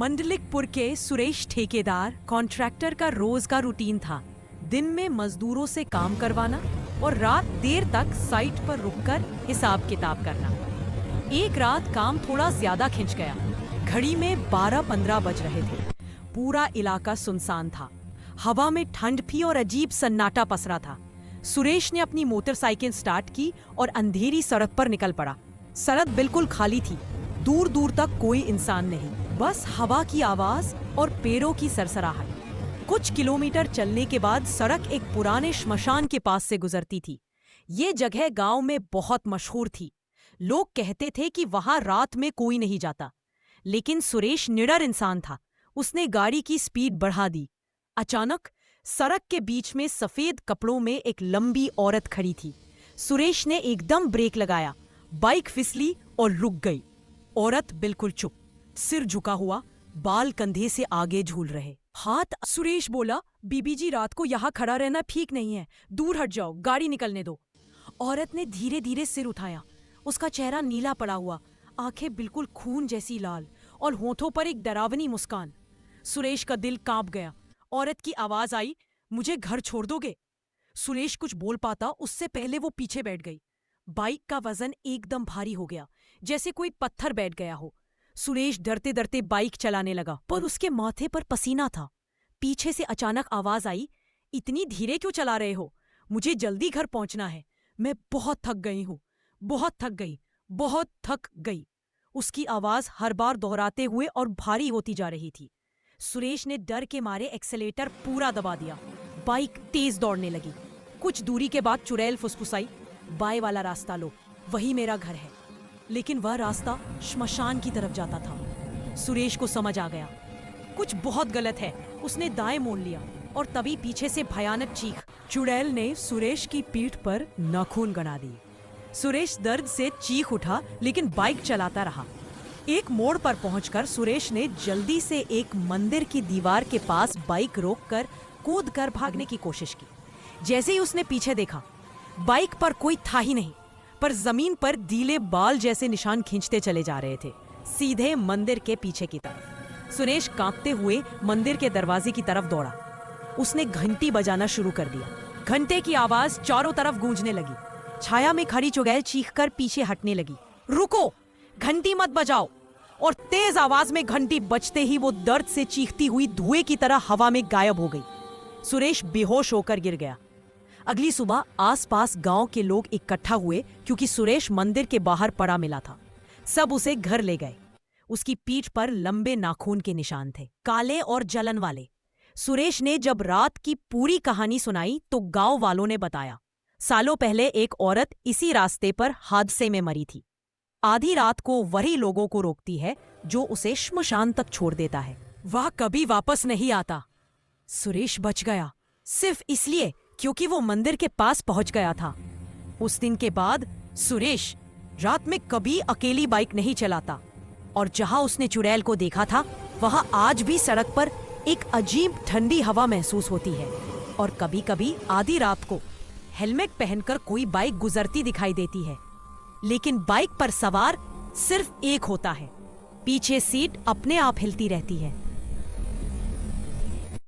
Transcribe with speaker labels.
Speaker 1: मंडलिकपुर के सुरेश ठेकेदार कॉन्ट्रैक्टर का रोज का रूटीन था। दिन में मजदूरों से काम करवाना और रात देर तक साइट पर रुककर हिसाब किताब करना। एक रात काम थोड़ा ज्यादा खिंच गया। घड़ी में 12-15 बज रहे थे। पूरा इलाका सुनसान था। हवा में ठंड थी और अजीब सन्नाटा पसरा था। सुरेश ने अपनी मोटरसाइकिल स्टार्ट की और अंधेरी सड़क पर निकल पड़ा। सड़क बिल्कुल खाली थी। दूर दूर तक कोई इंसान नहीं, बस हवा की आवाज और पेड़ों की सरसराहट। कुछ किलोमीटर चलने के बाद सड़क एक पुराने श्मशान के पास से गुजरती थी। ये जगह गांव में बहुत मशहूर थी। लोग कहते थे कि वहां रात में कोई नहीं जाता। लेकिन सुरेश निडर इंसान था। उसने गाड़ी की स्पीड बढ़ा दी। अचानक सड़क के बीच में सफेद कपड़ों में एक लंबी औरत खड़ी थी। सुरेश ने एकदम ब्रेक लगाया। बाइक फिसली और रुक गई। औरत बिल्कुल चुप, सिर झुका हुआ, बाल कंधे से आगे झूल रहे। हाथ सुरेश बोला, बीबी जी रात को यहाँ खड़ा रहना ठीक नहीं है, दूर हट जाओ, गाड़ी निकलने दो। औरत ने धीरे धीरे सिर उठाया। उसका चेहरा नीला पड़ा हुआ, आंखें बिल्कुल खून जैसी लाल और होठों पर एक डरावनी मुस्कान। सुरेश का दिल कांप गया। औरत की आवाज आई, मुझे घर छोड़ दोगे? सुरेश कुछ बोल पाता उससे पहले वो पीछे बैठ गई। बाइक का वजन एकदम भारी हो गया, जैसे कोई पत्थर बैठ गया हो। सुरेश डरते डरते बाइक चलाने लगा, पर उसके माथे पर पसीना था। पीछे से अचानक आवाज आई, इतनी धीरे क्यों चला रहे हो? मुझे जल्दी घर पहुंचना है। मैं बहुत थक गई हूँ, बहुत थक गई, बहुत थक गई। उसकी आवाज हर बार दोहराते हुए और भारी होती जा रही थी। सुरेश ने डर के मारे एक्सेलेटर पूरा दबा दिया। बाइक तेज दौड़ने लगी। कुछ दूरी के बाद चुड़ैल फुसफुसाई, बाएं वाला रास्ता लो, वही मेरा घर है। लेकिन वह रास्ता श्मशान की तरफ जाता था। सुरेश को समझ आ गया, कुछ बहुत गलत है। उसने दाएं मोड़ लिया और तभी पीछे से भयानक चीख। चुड़ैल ने सुरेश की पीठ पर नाखून गड़ा दी। सुरेश दर्द से चीख उठा, लेकिन बाइक चलाता रहा। एक मोड़ पर पहुंचकर सुरेश ने जल्दी से एक मंदिर की दीवार के पास बाइक रोककर कूदकर भागने की कोशिश की। जैसे ही उसने पीछे देखा, बाइक पर कोई था ही नहीं, पर जमीन पर ढीले बाल जैसे निशान खींचते चले जा रहे थे, सीधे मंदिर के पीछे की तरफ। सुरेश कांपते हुए मंदिर के दरवाजे की तरफ दौड़ा। उसने घंटी बजाना शुरू कर दिया। घंटे की आवाज चारों तरफ गूंजने लगी। छाया में खड़ी चुड़ैल चीखकर पीछे हटने लगी। रुको, घंटी मत बजाओ। और तेज आवाज में घंटी बजते ही वो दर्द से चीखती हुई धुएं की तरह हवा में गायब हो गई। सुरेश बेहोश होकर गिर गया। अगली सुबह आसपास गांव के लोग इकट्ठा हुए, क्योंकि सुरेश मंदिर के बाहर पड़ा मिला था। सब उसे घर ले गए। उसकी पीठ पर लंबे नाखून के निशान थे, काले और जलन वाले। सुरेश ने जब रात की पूरी कहानी सुनाई तो गांव वालों ने बताया, सालों पहले एक औरत इसी रास्ते पर हादसे में मरी थी। आधी रात को वही लोगों को रोकती है जो उसे श्मशान तक छोड़ देता है। वह कभी वापस नहीं आता। सुरेश बच गया सिर्फ इसलिए क्योंकि वो मंदिर के पास पहुंच गया था। उस दिन के बाद सुरेश रात में कभी अकेली बाइक नहीं चलाता, और जहां उसने चुड़ैल को देखा था वहां आज भी सड़क पर एक अजीब ठंडी हवा महसूस होती है। और कभी कभी आधी रात को हेलमेट पहनकर कोई बाइक गुजरती दिखाई देती है, लेकिन बाइक पर सवार सिर्फ एक होता है। पीछे सीट अपने आप हिलती रहती है।